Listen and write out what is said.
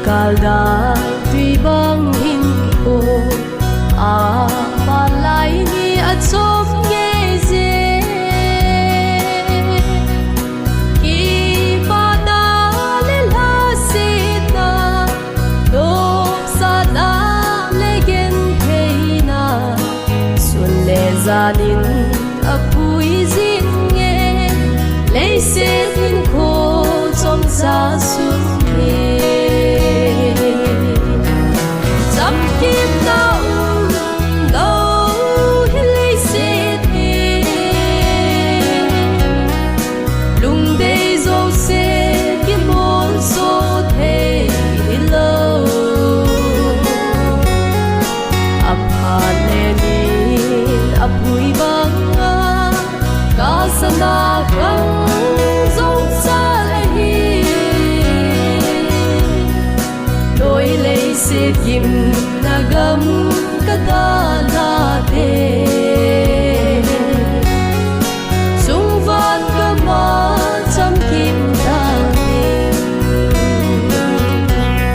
kalda tui bang hin ko a palai ni a chom nge je ki pa da le la se ta do sa da le gen theina sun le zanin a pui zin nge le se hin ko chom sa sun sana khang dòng xa hi đôi lấy sẽ kim na gấm cả ta la thế